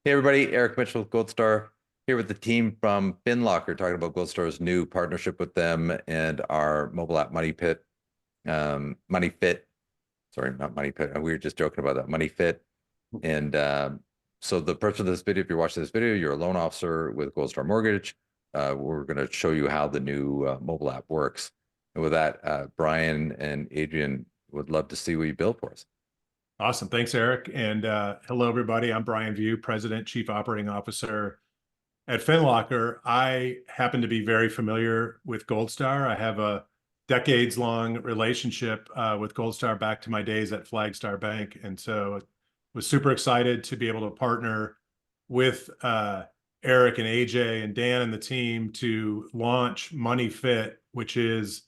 Hey everybody, Eric Mitchell with Gold Star here with the team from Finlocker talking about Gold Star's new partnership with them and our mobile app Money Pit, Money Fit. Sorry, not Money Pit. We were just joking about that, Money Fit. And so the purpose of this video, if you're watching this video, you're a loan officer with Gold Star Mortgage. We're going to show you how the new mobile app works. And with that, Brian and Adrian would love to see what you built for us. Awesome. Thanks, Eric. And hello, everybody. I'm Brian View, President, Chief Operating Officer at Finlocker. I happen to be very familiar with Gold Star. I have a decades-long relationship with Gold Star back to my days at Flagstar Bank. And so was super excited to be able to partner with Eric and AJ and Dan and the team to launch Money Fit, which is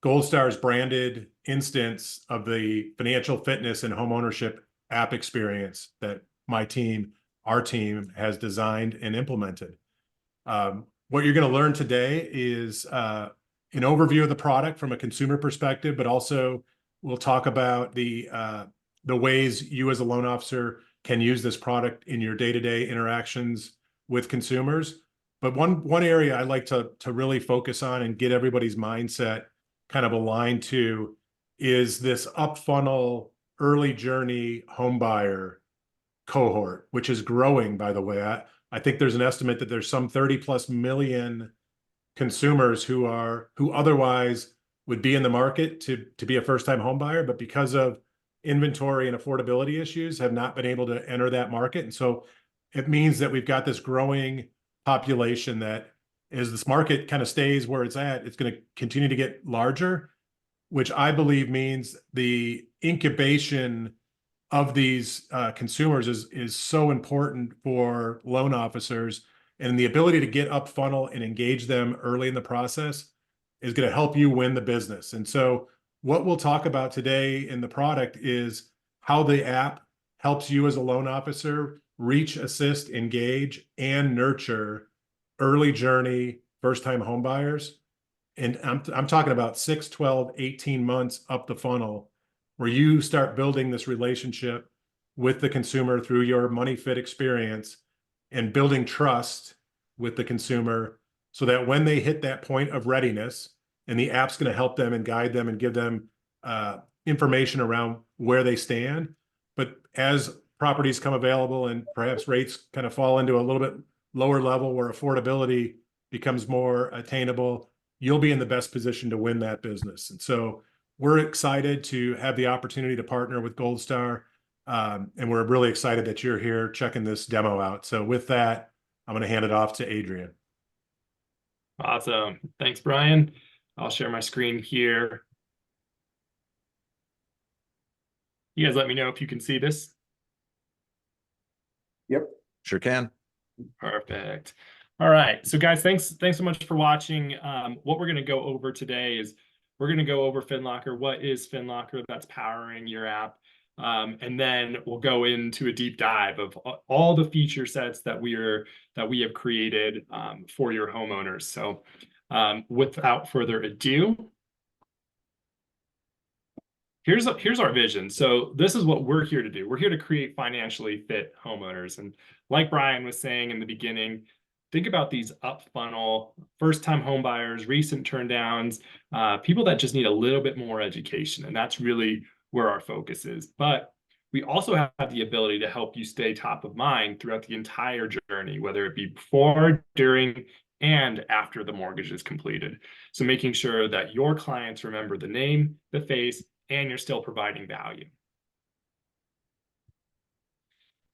Gold Star's branded instance of the financial fitness and homeownership app experience that our team has designed and implemented. What you're going to learn today is an overview of the product from a consumer perspective, but also we'll talk about the ways you as a loan officer can use this product in your day-to-day interactions with consumers. But one area I like to really focus on and get everybody's mindset kind of aligned to is this up funnel early journey home buyer cohort, which is growing, by the way. I think there's an estimate that there's some 30+ million consumers who otherwise would be in the market to be a first-time home buyer, but because of inventory and affordability issues have not been able to enter that market. And so it means that we've got this growing population that as this market kind of stays where it's at, it's going to continue to get larger, which I believe means the incubation of these consumers is so important for loan officers, and the ability to get up funnel and engage them early in the process is going to help you win the business. And so what we'll talk about today in the product is how the app helps you as a loan officer reach, assist, engage, and nurture early journey first-time home buyers. And I'm talking about 6, 12, 18 months up the funnel, where you start building this relationship with the consumer through your Money Fit experience and building trust with the consumer so that when they hit that point of readiness, and the app's going to help them and guide them and give them information around where they stand. But as properties come available and perhaps rates kind of fall into a little bit lower level where affordability becomes more attainable, you'll be in the best position to win that business. And so we're excited to have the opportunity to partner with Gold Star, and we're really excited that you're here checking this demo out. So with that, I'm going to hand it off to Adrian. Awesome. Thanks, Brian. I'll share my screen here. You guys let me know if you can see this. Yep, sure can. Perfect. All right. So guys, thanks so much for watching. What we're going to go over today is we're going to go over Finlocker. What is Finlocker that's powering your app? And then we'll go into a deep dive of all the feature sets that we have created for your homeowners. So without further ado, here's our vision. So this is what we're here to do. We're here to create financially fit homeowners. And like Brian was saying in the beginning, think about these up funnel, first-time home buyers, recent turndowns, people that just need a little bit more education. And that's really where our focus is. But we also have the ability to help you stay top of mind throughout the entire journey, whether it be before, during, and after the mortgage is completed. So making sure that your clients remember the name, the face, and you're still providing value.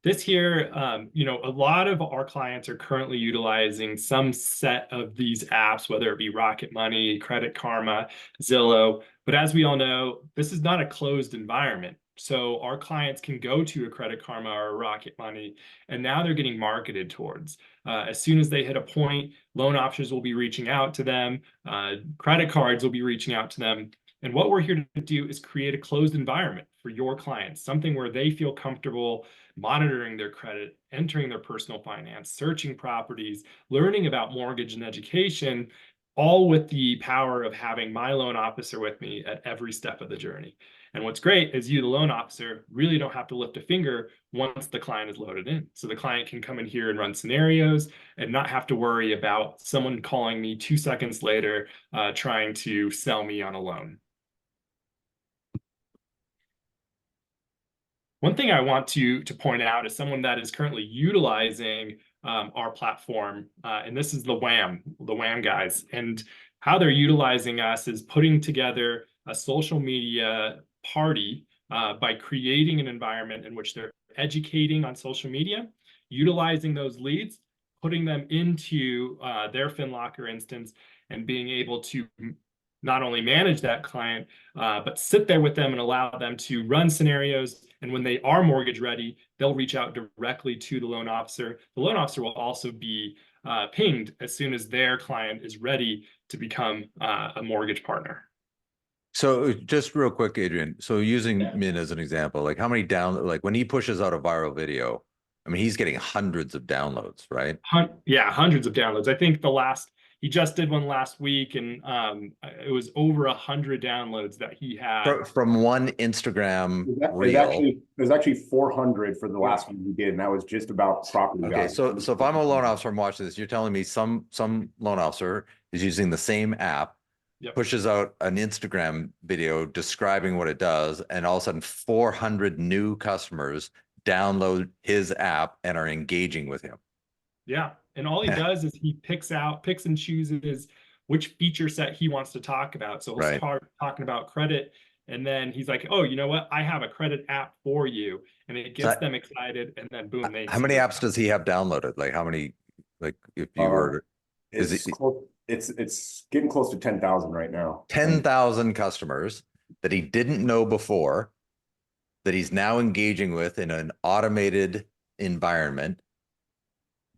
This here, a lot of our clients are currently utilizing some set of these apps, whether it be Rocket Money, Credit Karma, Zillow. But as we all know, this is not a closed environment. So our clients can go to a Credit Karma or a Rocket Money, and now they're getting marketed towards. As soon as they hit a point, loan officers will be reaching out to them. Credit cards will be reaching out to them. And what we're here to do is create a closed environment for your clients, something where they feel comfortable monitoring their credit, entering their personal finance, searching properties, learning about mortgage and education, all with the power of having my loan officer with me at every step of the journey. And what's great is you, the loan officer, really don't have to lift a finger once the client is loaded in. So the client can come in here and run scenarios and not have to worry about someone calling me 2 seconds later trying to sell me on a loan. One thing I want to point out is someone that is currently utilizing our platform, and this is the WAM guys. And how they're utilizing us is putting together a social media party by creating an environment in which they're educating on social media, utilizing those leads, putting them into their Finlocker instance, and being able to not only manage that client, but sit there with them and allow them to run scenarios. And when they are mortgage ready, they'll reach out directly to the loan officer. The loan officer will also be pinged as soon as their client is ready to become a mortgage partner. So just real quick, Adrian. So using Min as an example, like how many like when he pushes out a viral video, I mean, he's getting hundreds of downloads, right? Yeah, hundreds of downloads. I think he just did one last week, and it was over 100 downloads that he had from one Instagram reel. It was actually 400 for the last one he did, and that was just about property value. Okay, so if I'm a loan officer, I'm watching this, you're telling me some loan officer is using the same app, pushes out an Instagram video describing what it does, and all of a sudden 400 new customers download his app and are engaging with him. Yeah. And all he does is he picks and chooses which feature set he wants to talk about. So he'll start talking about credit, and then he's like, oh, you know what? I have a credit app for you. And it gets them excited, and then boom. How many apps does he have downloaded? Like how many, like if you were, it's getting close to 10,000 right now. 10,000 customers that he didn't know before, that he's now engaging with in an automated environment.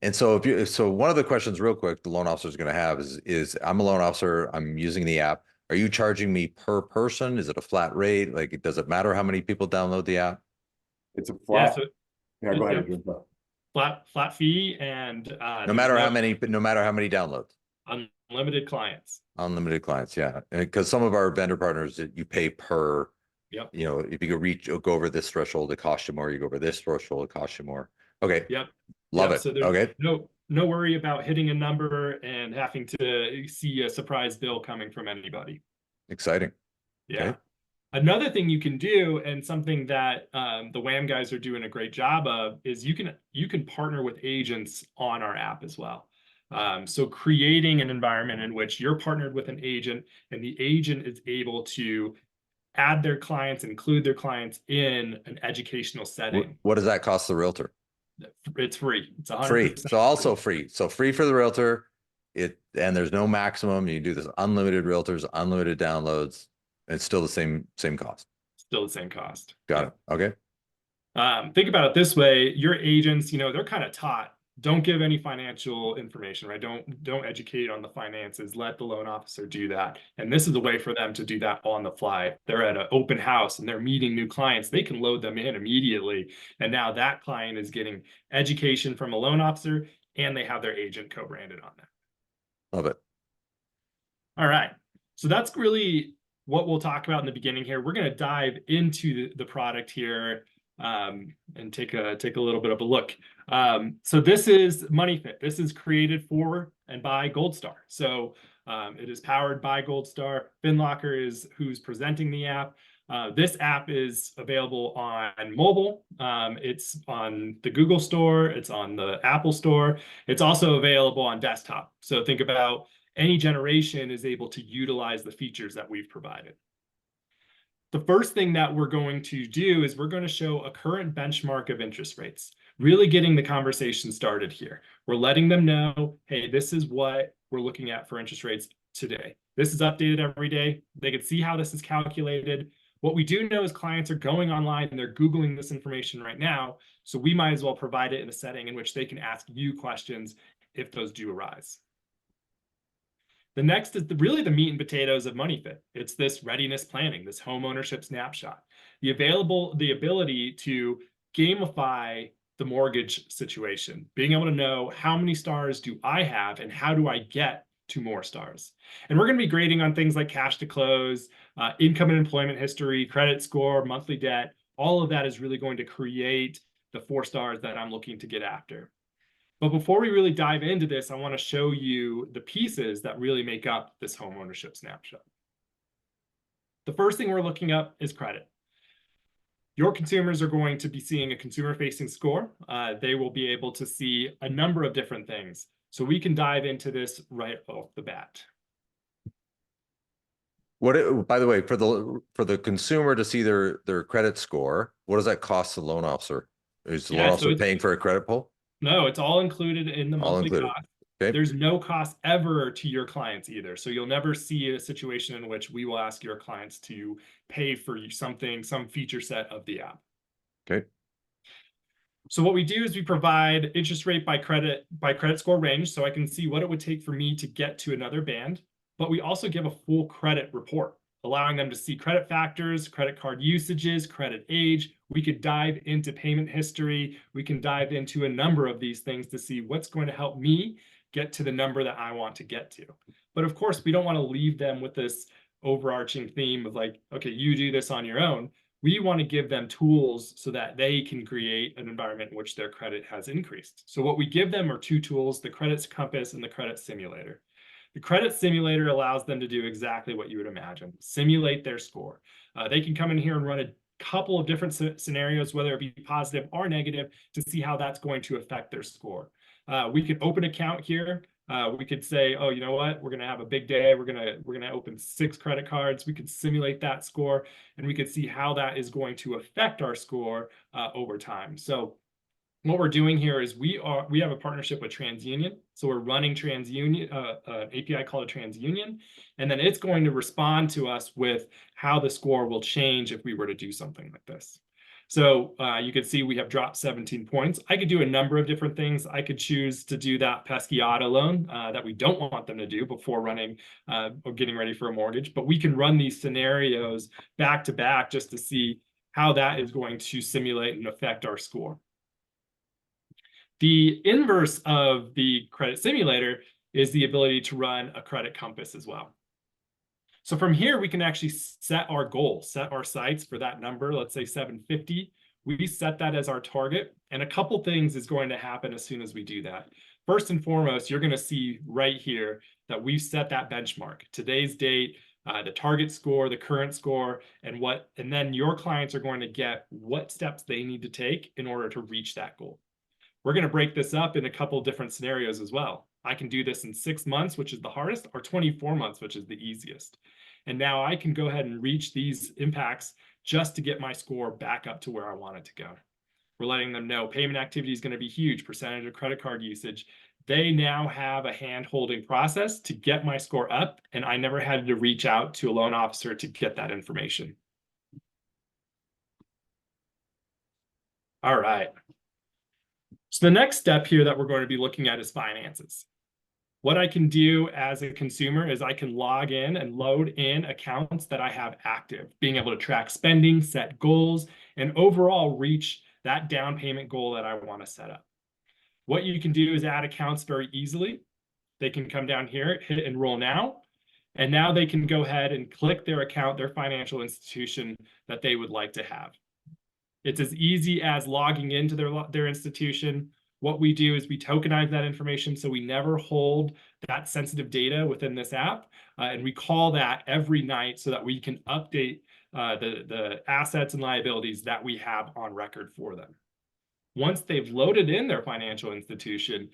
And so so one of the questions real quick, the loan officer is going to have is I'm a loan officer, I'm using the app. Are you charging me per person? Is it a flat rate? Like, does it matter how many people download the app? It's a flat. Yeah, go ahead. Flat fee, and no matter how many downloads. Unlimited clients. Unlimited clients, yeah. Because some of our vendor partners, you pay per. Yep. You know, if you go over this threshold, it costs you more. You go over this threshold, it costs you more. Okay. Yep. Love it. So there's okay. No worry about hitting a number and having to see a surprise bill coming from anybody. Exciting. Yeah. Okay. Another thing you can do, and something that the WAM guys are doing a great job of, is you can partner with agents on our app as well. So creating an environment in which you're partnered with an agent, and the agent is able to add their clients, include their clients in an educational setting. What does that cost the realtor? It's free. It's 100% free. So also free. So free for the realtor. And there's no maximum. You do this unlimited realtors, unlimited downloads. And it's still the same cost. Still the same cost. Got it. Okay. Think about it this way: your agents, they're kind of taught, don't give any financial information, right? Don't educate on the finances. Let the loan officer do that. And this is a way for them to do that on the fly. They're at an open house and they're meeting new clients. They can load them in immediately. And now that client is getting education from a loan officer, and they have their agent co-branded on that. Love it. All right. So that's really what we'll talk about in the beginning here. We're going to dive into the product here and take a little bit of a look. So this is MoneyFit. This is created for and by Gold Star. So it is powered by Gold Star. Finlocker is who's presenting the app. This app is available on mobile. It's on the Google Store. It's on the Apple Store. It's also available on desktop. So think about any generation is able to utilize the features that we've provided. The first thing that we're going to do is we're going to show a current benchmark of interest rates, really getting the conversation started here. We're letting them know, hey, this is what we're looking at for interest rates today. This is updated every day. They can see how this is calculated. What we do know is clients are going online and they're Googling this information right now. So we might as well provide it in a setting in which they can ask you questions if those do arise. The next is really the meat and potatoes of MoneyFit. It's this readiness planning, this home ownership snapshot, the ability to gamify the mortgage situation, being able to know how many stars do I have and how do I get to more stars. And we're going to be grading on things like cash to close, income and employment history, credit score, monthly debt. All of that is really going to create the 4 stars that I'm looking to get after. But before we really dive into this, I want to show you the pieces that really make up this home ownership snapshot. The first thing we're looking up is credit. Your consumers are going to be seeing a consumer-facing score. They will be able to see a number of different things. So we can dive into this right off the bat. By the way, for the consumer to see their credit score, what does that cost the loan officer? Is the loan officer paying for a credit pull? No, it's all included in the monthly cost. Okay. There's no cost ever to your clients either. So you'll never see a situation in which we will ask your clients to pay for something, some feature set of the app. Okay. So what we do is we provide interest rate by credit score range, so I can see what it would take for me to get to another band. But we also give a full credit report, allowing them to see credit factors, credit card usages, credit age. We could dive into payment history. We can dive into a number of these things to see what's going to help me get to the number that I want to get to. But of course, we don't want to leave them with this overarching theme of like, okay, you do this on your own. We want to give them tools so that they can create an environment in which their credit has increased. So what we give them are 2 tools, the credit compass and the credit simulator. The credit simulator allows them to do exactly what you would imagine, simulate their score. They can come in here and run a couple of different scenarios, whether it be positive or negative, to see how that's going to affect their score. We could open account here. We could say, oh, you know what? We're going to have a big day. We're going to open 6 credit cards. We could simulate that score, and we could see how that is going to affect our score over time. So what we're doing here is we have a partnership with TransUnion. So we're running TransUnion, an API called a TransUnion, and then it's going to respond to us with how the score will change if we were to do something like this. So you can see we have dropped 17 points. I could do a number of different things. I could choose to do that pesky auto loan that we don't want them to do before running or getting ready for a mortgage. But we can run these scenarios back to back just to see how that is going to simulate and affect our score. The inverse of the credit simulator is the ability to run a credit compass as well. So from here, we can actually set our goal, set our sights for that number, let's say 750. We set that as our target. And a couple things is going to happen as soon as we do that. First and foremost, you're going to see right here that we've set that benchmark, today's date, the target score, the current score, and then your clients are going to get what steps they need to take in order to reach that goal. We're going to break this up in a couple of different scenarios as well. I can do this in 6 months, which is the hardest, or 24 months, which is the easiest. And now I can go ahead and reach these impacts just to get my score back up to where I want it to go. We're letting them know payment activity is going to be huge, percentage of credit card usage. They now have a hand-holding process to get my score up, and I never had to reach out to a loan officer to get that information. All right. So the next step here that we're going to be looking at is finances. What I can do as a consumer is I can log in and load in accounts that I have active, being able to track spending, set goals, and overall reach that down payment goal that I want to set up. What you can do is add accounts very easily. They can come down here, hit enroll now, and now they can go ahead and click their account, their financial institution that they would like to have. It's as easy as logging into their institution. What we do is we tokenize that information so we never hold that sensitive data within this app. And we call that every night so that we can update the assets and liabilities that we have on record for them. Once they've loaded in their financial institution,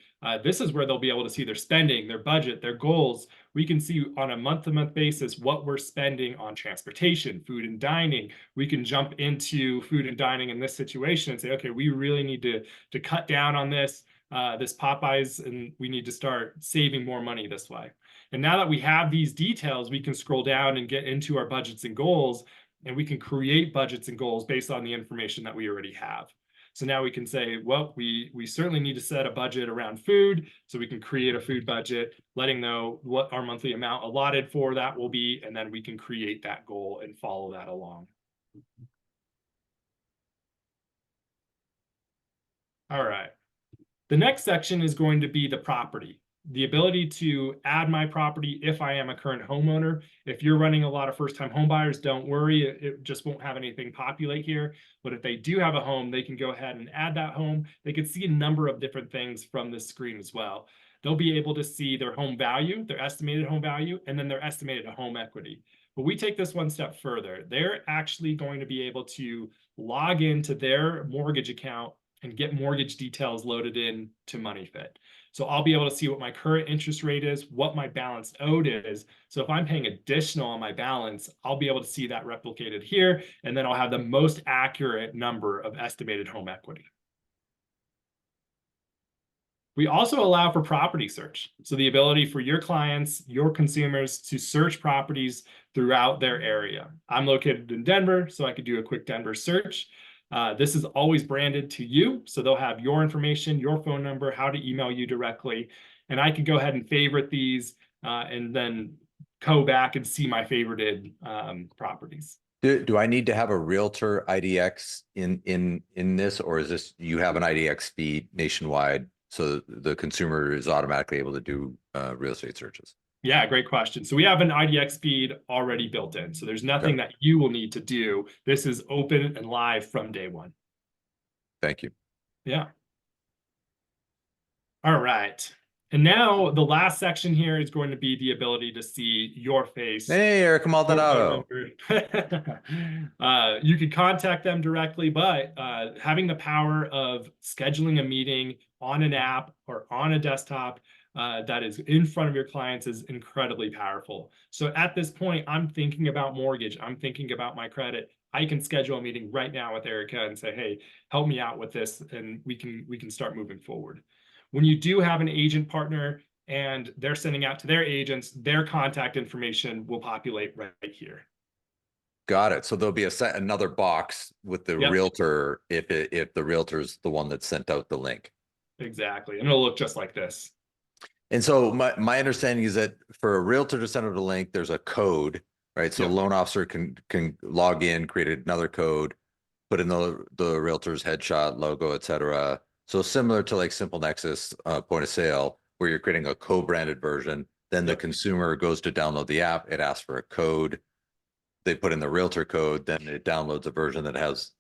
this is where they'll be able to see their spending, their budget, their goals. We can see on a month-to-month basis what we're spending on transportation, food and dining. We can jump into food and dining in this situation and say, okay, we really need to cut down on this Popeyes, and we need to start saving more money this way. And now that we have these details, we can scroll down and get into our budgets and goals, and we can create budgets and goals based on the information that we already have. So now we can say, well, we certainly need to set a budget around food, so we can create a food budget, letting know what our monthly amount allotted for that will be, and then we can create that goal and follow that along. All right. The next section is going to be the property. the ability to add my property if I am a current homeowner. If you're running a lot of first-time home buyers, don't worry, it just won't have anything populate here. But if they do have a home, they can go ahead and add that home. They can see a number of different things from this screen as well. They'll be able to see their home value, their estimated home value, and then their estimated home equity. But we take this one step further. They're actually going to be able to log into their mortgage account and get mortgage details loaded in to MoneyFit. So I'll be able to see what my current interest rate is, what my balance owed is. So if I'm paying additional on my balance, I'll be able to see that replicated here, and then I'll have the most accurate number of estimated home equity. We also allow for property search. So the ability for your clients, your consumers to search properties throughout their area. I'm located in Denver, so I could do a quick Denver search. This is always branded to you. So they'll have your information, your phone number, how to email you directly. And I could go ahead and favorite these and then go back and see my favorited properties. Do I need to have a realtor IDX in this, or is this, you have an IDX feed nationwide, so the consumer is automatically able to do real estate searches? Yeah, great question. So we have an IDX feed already built in. So there's nothing that you will need to do. This is open and live from day one. Thank you. Yeah. All right. And now the last section here is going to be the ability to see your face. Hey, Eric Maldonado. You could contact them directly, but having the power of scheduling a meeting on an app or on a desktop that is in front of your clients is incredibly powerful. So at this point, I'm thinking about mortgage. I'm thinking about my credit. I can schedule a meeting right now with Erica and say, hey, help me out with this, and we can start moving forward. When you do have an agent partner and they're sending out to their agents, their contact information will populate right here. Got it. So there'll be another box with the realtor if the realtor's the one that sent out the link. Exactly. And it'll look just like this. And so my understanding is that for a realtor to send out a link, there's a code, right? So a loan officer can log in, create another code, put in the realtor's headshot, logo, etc. So similar to like Simple Nexus point of sale, where you're creating a co-branded version, then the consumer goes to download the app, it asks for a code, they put in the realtor code, then it downloads a version that has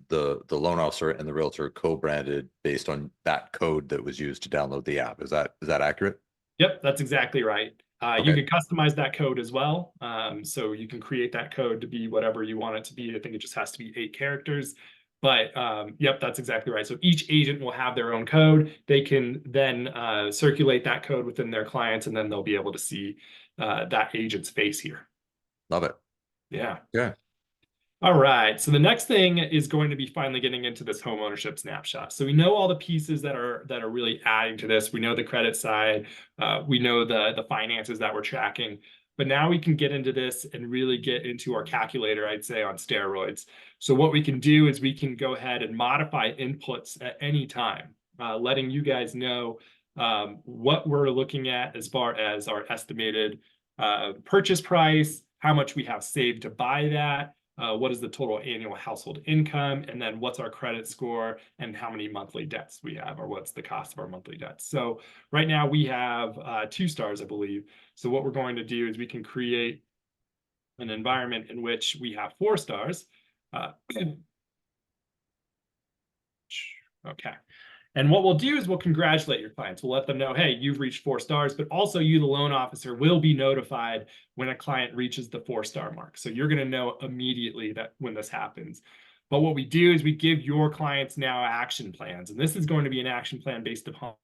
the loan officer and the realtor co-branded based on that code that was used to download the app. Is that accurate? Yep, that's exactly right. Okay. You can customize that code as well. So you can create that code to be whatever you want it to be. I think it just has to be 8 characters. But yep, that's exactly right. So each agent will have their own code. They can then circulate that code within their clients, and then they'll be able to see that agent's face here. Love it. Yeah. Yeah. All right. So the next thing is going to be finally getting into this home ownership snapshot. So we know all the pieces that are really adding to this. We know the credit side. We know the finances that we're tracking. But now we can get into this and really get into our calculator, I'd say, on steroids. So what we can do is we can go ahead and modify inputs at any time, letting you guys know what we're looking at as far as our estimated purchase price, how much we have saved to buy that, what is the total annual household income, and then what's our credit score and how many monthly debts we have, or what's the cost of our monthly debts. So right now we have 2 stars, I believe. So what we're going to do is we can create an environment in which we have 4 stars. Okay. And what we'll do is we'll congratulate your clients. We'll let them know, hey, you've reached 4 stars, but also you, the loan officer, will be notified when a client reaches the 4-star mark. So you're going to know immediately that when this happens. But what we do is we give your clients now action plans. And this is going to be an action plan based upon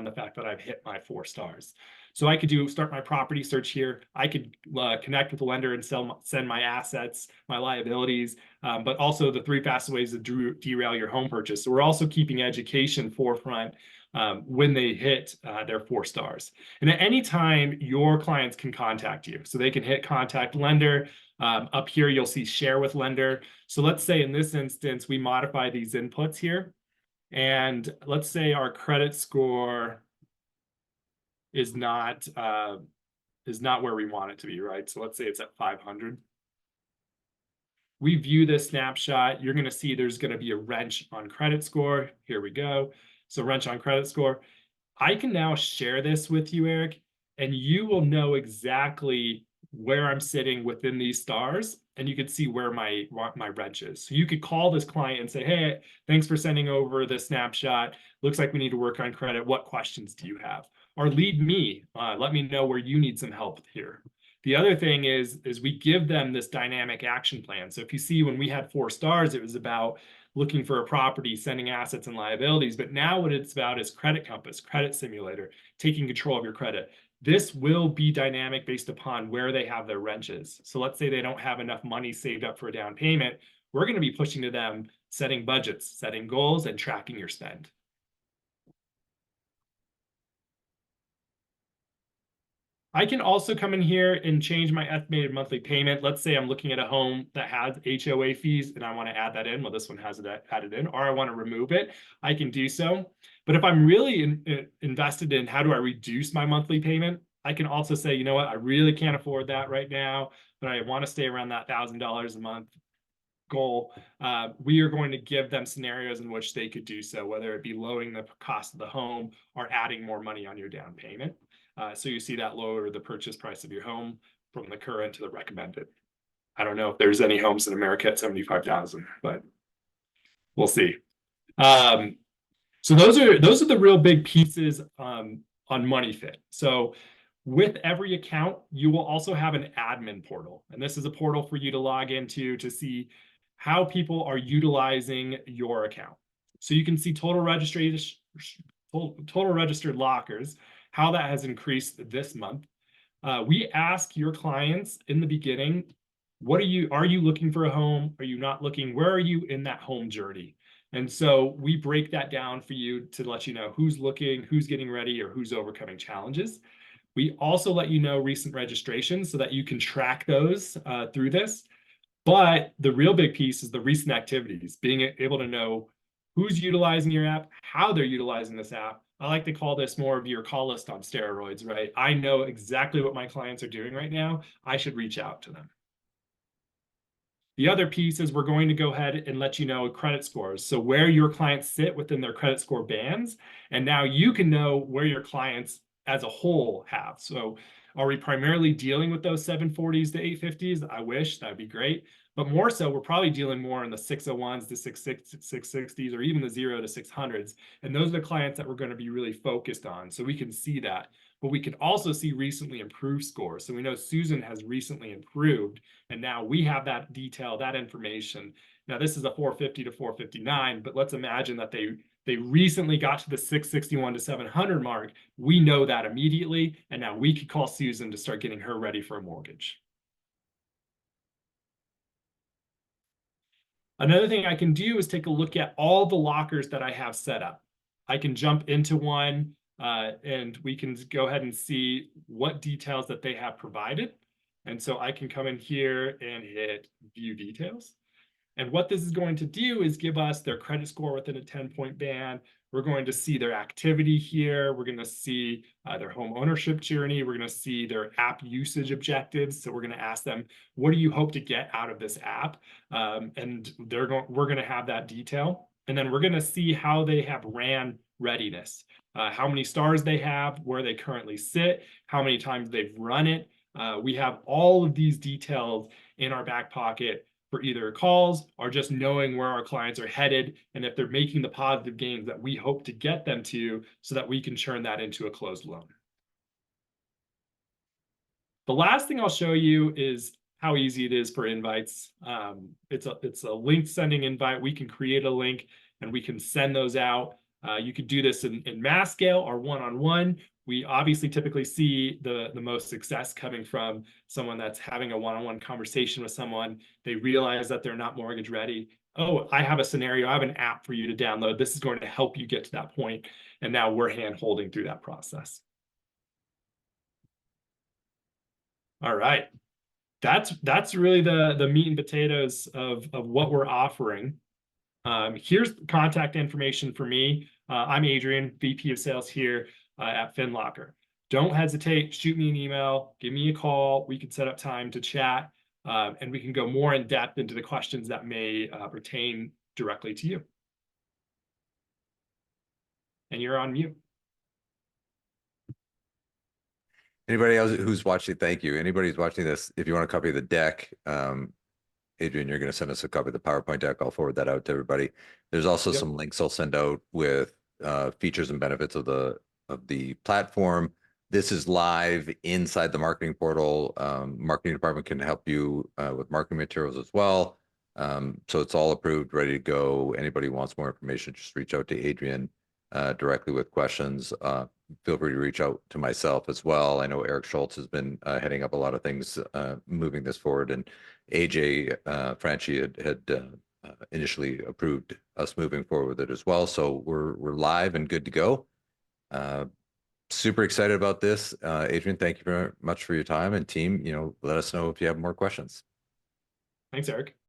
the fact that I've hit my 4 stars. So I could start my property search here. I could connect with the lender and send my assets, my liabilities, but also the 3 fastest ways to derail your home purchase. So we're also keeping education forefront when they hit their 4 stars. And at any time, your clients can contact you. So they can hit contact lender. Up here, you'll see share with lender. So let's say in this instance, we modify these inputs here. And let's say our credit score is not where we want it to be, right? So let's say it's at 500. We view this snapshot. You're going to see there's going to be a wrench on credit score. Here we go. So wrench on credit score. I can now share this with you, Eric, and you will know exactly where I'm sitting within these stars, and you can see where my wrench is. So you could call this client and say, hey, thanks for sending over the snapshot. Looks like we need to work on credit. What questions do you have? Or lead me, let me know where you need some help here. The other thing is we give them this dynamic action plan. So if you see when we had 4 stars, it was about looking for a property, sending assets and liabilities. But now what it's about is credit compass, credit simulator, taking control of your credit. This will be dynamic based upon where they have their wrenches. So let's say they don't have enough money saved up for a down payment. We're going to be pushing to them, setting budgets, setting goals, and tracking your spend. I can also come in here and change my estimated monthly payment. Let's say I'm looking at a home that has HOA fees and I want to add that in. Well, this one has it added in, or I want to remove it. I can do so. But if I'm really invested in how do I reduce my monthly payment, I can also say, you know what, I really can't afford that right now, but I want to stay around that $1,000 a month goal. We are going to give them scenarios in which they could do so, whether it be lowering the cost of the home or adding more money on your down payment. So you see that lower the purchase price of your home from the current to the recommended. I don't know if there's any homes in America at 75,000, but we'll see. So those are the real big pieces on MoneyFit. So with every account, you will also have an admin portal, and this is a portal for you to log into to see how people are utilizing your account. So you can see total registered lockers, how that has increased this month. We ask your clients in the beginning, are you looking for a home? Are you not looking? Where are you in that home journey? And so we break that down for you to let you know who's looking, who's getting ready, or who's overcoming challenges. We also let you know recent registrations so that you can track those through this. But the real big piece is the recent activities, being able to know who's utilizing your app, how they're utilizing this app. I like to call this more of your call list on steroids, right? I know exactly what my clients are doing right now. I should reach out to them. The other piece is we're going to go ahead and let you know credit scores. So where your clients sit within their credit score bands. And now you can know where your clients as a whole have. So are we primarily dealing with those 740s to 850s? I wish, that'd be great. But more so, we're probably dealing more in the 601s to 660s, or even the 0 to 600s. And those are the clients that we're going to be really focused on. So we can see that. But we can also see recently improved scores. So we know Susan has recently improved, and now we have that detail, that information. Now this is a 450 to 459, but let's imagine that they recently got to the 661 to 700 mark. We know that immediately, and now we could call Susan to start getting her ready for a mortgage. Another thing I can do is take a look at all the lockers that I have set up. I can jump into one and we can go ahead and see what details that they have provided. And so I can come in here and hit view details. And what this is going to do is give us their credit score within a 10-point band. We're going to see their activity here. We're going to see their home ownership journey. We're going to see their app usage objectives. So we're going to ask them, what do you hope to get out of this app? And we're going to have that detail. And then we're going to see how they have ran readiness, how many stars they have, where they currently sit, how many times they've run it. We have all of these details in our back pocket for either calls or just knowing where our clients are headed and if they're making the positive gains that we hope to get them to so that we can turn that into a closed loan. The last thing I'll show you is how easy it is for invites. It's a link sending invite. We can create a link and we can send those out. You could do this in mass scale or one-on-one. We obviously typically see the most success coming from someone that's having a one-on-one conversation with someone. They realize that they're not mortgage ready. Oh, I have a scenario. I have an app for you to download. This is going to help you get to that point. And now we're hand-holding through that process. All right. That's really the meat and potatoes of what we're offering. Here's contact information for me. I'm Adrian, VP of Sales here at Finlocker. Don't hesitate, shoot me an email, give me a call. We can set up time to chat and we can go more in depth into the questions that may pertain directly to you. And you're on mute. Anybody else who's watching, thank you. Anybody who's watching this, if you want a copy of the deck, Adrian, you're going to send us a copy of the PowerPoint deck. I'll forward that out to everybody. There's also Yep. some links I'll send out with features and benefits of the platform. This is live inside the marketing portal. Marketing department can help you with marketing materials as well. So it's all approved, ready to go. Anybody who wants more information, just reach out to Adrian directly with questions. Feel free to reach out to myself as well. I know Eric Schultz has been heading up a lot of things, moving this forward, and AJ Franchi had initially approved us moving forward with it as well. So we're live and good to go. Super excited about this. Adrian, thank you very much for your time, and team, let us know if you have more questions. Thanks, Eric.